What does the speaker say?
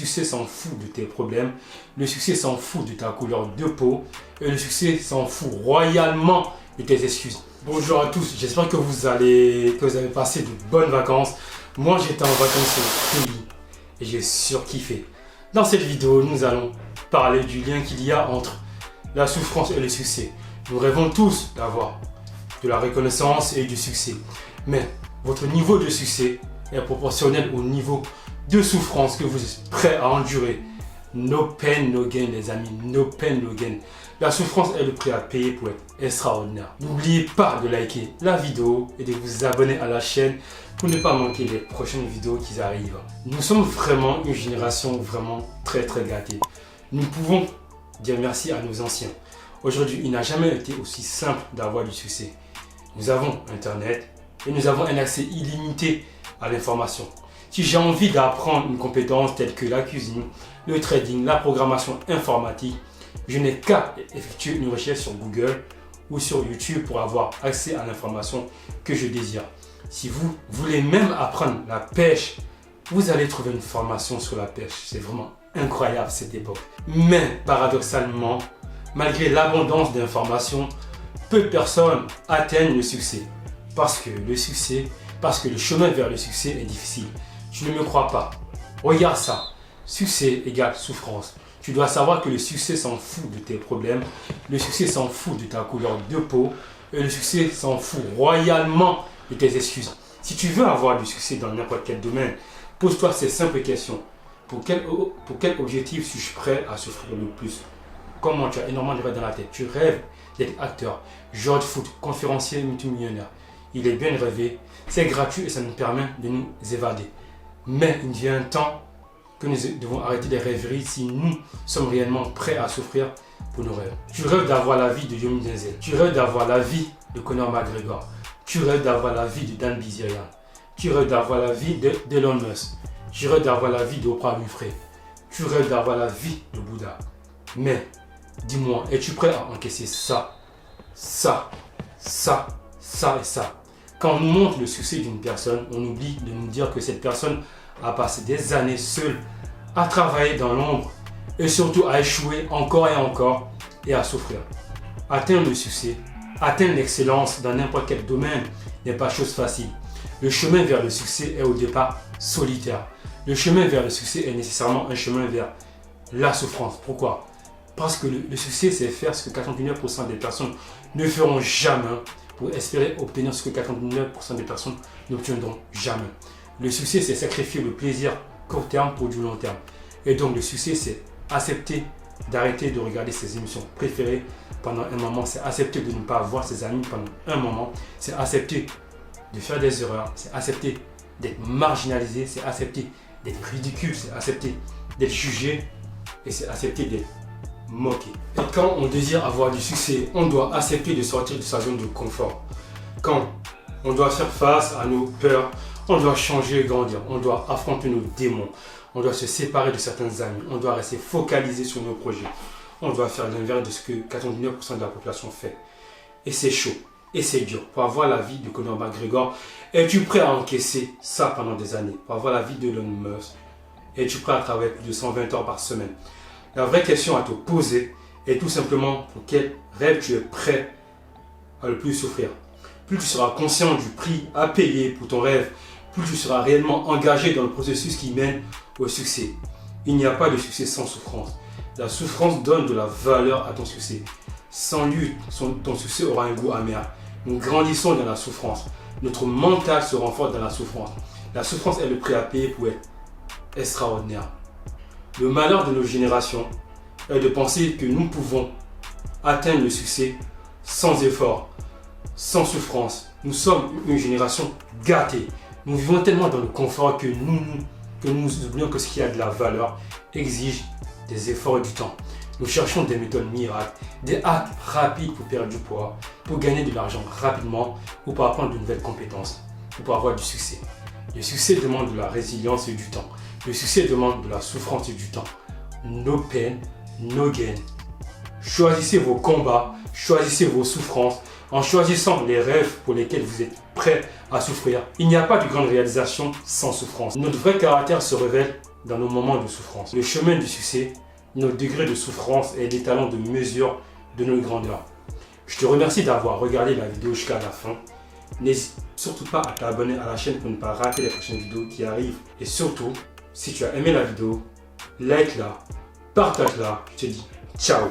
succès s'en fout de tes problèmes, le succès s'en fout de ta couleur de peau, et le succès s'en fout royalement de tes excuses. Bonjour à tous, j'espère que vous avez passé de bonnes vacances. Moi j'étais en vacances au pays et j'ai surkiffé. Dans cette vidéo, nous allons parler du lien qu'il y a entre la souffrance et le succès. Nous rêvons tous d'avoir de la reconnaissance et du succès. Mais votre niveau de succès est proportionnel au niveau de souffrance que vous êtes prêt à endurer. No pain, no gain les amis, no pain, no gain. La souffrance est le prix à payer pour être extraordinaire. N'oubliez pas de liker la vidéo et de vous abonner à la chaîne pour ne pas manquer les prochaines vidéos qui arrivent. Nous sommes vraiment une génération vraiment très gâtée. Nous pouvons dire merci à nos anciens. Aujourd'hui, il n'a jamais été aussi simple d'avoir du succès. Nous avons Internet et nous avons un accès illimité à l'information. Si j'ai envie d'apprendre une compétence telle que la cuisine, le trading, la programmation informatique, je n'ai qu'à effectuer une recherche sur Google ou sur YouTube pour avoir accès à l'information que je désire. Si vous voulez même apprendre la pêche, vous allez trouver une formation sur la pêche. C'est vraiment incroyable cette époque. Mais paradoxalement, malgré l'abondance d'informations, peu de personnes atteignent le succès. Parce que le chemin vers le succès est difficile. Tu ne me crois pas? Regarde ça. Succès égale souffrance. Tu dois savoir que le succès s'en fout de tes problèmes, le succès s'en fout de ta couleur de peau, et le succès s'en fout royalement de tes excuses. Si tu veux avoir du succès dans n'importe quel domaine, pose-toi ces simples questions. Pour quel objectif suis-je prêt à souffrir le plus? Comment tu as énormément de rêves dans la tête? Tu rêves d'être acteur, joueur de foot, conférencier multimillionnaire. Il est bien rêvé, c'est gratuit et ça nous permet de nous évader. Mais il vient un temps que nous devons arrêter les rêveries si nous sommes réellement prêts à souffrir pour nos rêves. Tu rêves d'avoir la vie de Yomi Denzel. Tu rêves d'avoir la vie de Conor McGregor. Tu rêves d'avoir la vie de Dan Bilzerian. Tu rêves d'avoir la vie d'Elon Musk. Tu rêves d'avoir la vie d'Oprah Winfrey. Tu rêves d'avoir la vie de Bouddha. Mais, dis-moi, es-tu prêt à encaisser ça et ça? Quand on nous montre le succès d'une personne, on oublie de nous dire que cette personne a passé des années seule à travailler dans l'ombre et surtout à échouer encore et encore et à souffrir. Atteindre le succès, atteindre l'excellence dans n'importe quel domaine n'est pas chose facile. Le chemin vers le succès est au départ solitaire. Le chemin vers le succès est nécessairement un chemin vers la souffrance. Pourquoi? Parce que le succès, c'est faire ce que 99% des personnes ne feront jamais pour espérer obtenir ce que 99% des personnes n'obtiendront jamais. Le succès, c'est sacrifier le plaisir court terme pour du long terme. Et donc, le succès, c'est accepter d'arrêter de regarder ses émissions préférées pendant un moment. C'est accepter de ne pas voir ses amis pendant un moment. C'est accepter de faire des erreurs. C'est accepter d'être marginalisé. C'est accepter d'être ridicule. C'est accepter d'être jugé. Et c'est accepter d'être moqué. Et quand on désire avoir du succès, on doit accepter de sortir de sa zone de confort. Quand on doit faire face à nos peurs, on doit changer et grandir, on doit affronter nos démons, on doit se séparer de certains amis, on doit rester focalisé sur nos projets, on doit faire l'inverse de ce que 99% de la population fait. Et c'est chaud, et c'est dur. Pour avoir la vie de Conor McGregor, es-tu prêt à encaisser ça pendant des années? Pour avoir la vie de Elon Musk, es-tu prêt à travailler plus de 120 heures par semaine? La vraie question à te poser est tout simplement pour quel rêve tu es prêt à le plus souffrir. Plus tu seras conscient du prix à payer pour ton rêve, plus tu seras réellement engagé dans le processus qui mène au succès. Il n'y a pas de succès sans souffrance. La souffrance donne de la valeur à ton succès. Sans lui, ton succès aura un goût amer. Nous grandissons dans la souffrance. Notre mental se renforce dans la souffrance. La souffrance est le prix à payer pour être extraordinaire. Le malheur de nos générations est de penser que nous pouvons atteindre le succès sans effort, sans souffrance. Nous sommes une génération gâtée. Nous vivons tellement dans le confort que nous oublions que ce qui a de la valeur exige des efforts et du temps. Nous cherchons des méthodes miracles, des hacks rapides pour perdre du poids, pour gagner de l'argent rapidement ou pour apprendre de nouvelles compétences ou pour avoir du succès. Le succès demande de la résilience et du temps. Le succès demande de la souffrance et du temps. No pain, no gain. Choisissez vos combats, choisissez vos souffrances. En choisissant les rêves pour lesquels vous êtes prêts à souffrir, il n'y a pas de grande réalisation sans souffrance. Notre vrai caractère se révèle dans nos moments de souffrance. Le chemin du succès, notre degré de souffrance est l'étalon de mesure de notre grandeur. Je te remercie d'avoir regardé la vidéo jusqu'à la fin. N'hésite surtout pas à t'abonner à la chaîne pour ne pas rater les prochaines vidéos qui arrivent. Et surtout, si tu as aimé la vidéo, like-la, partage-la. Je te dis ciao.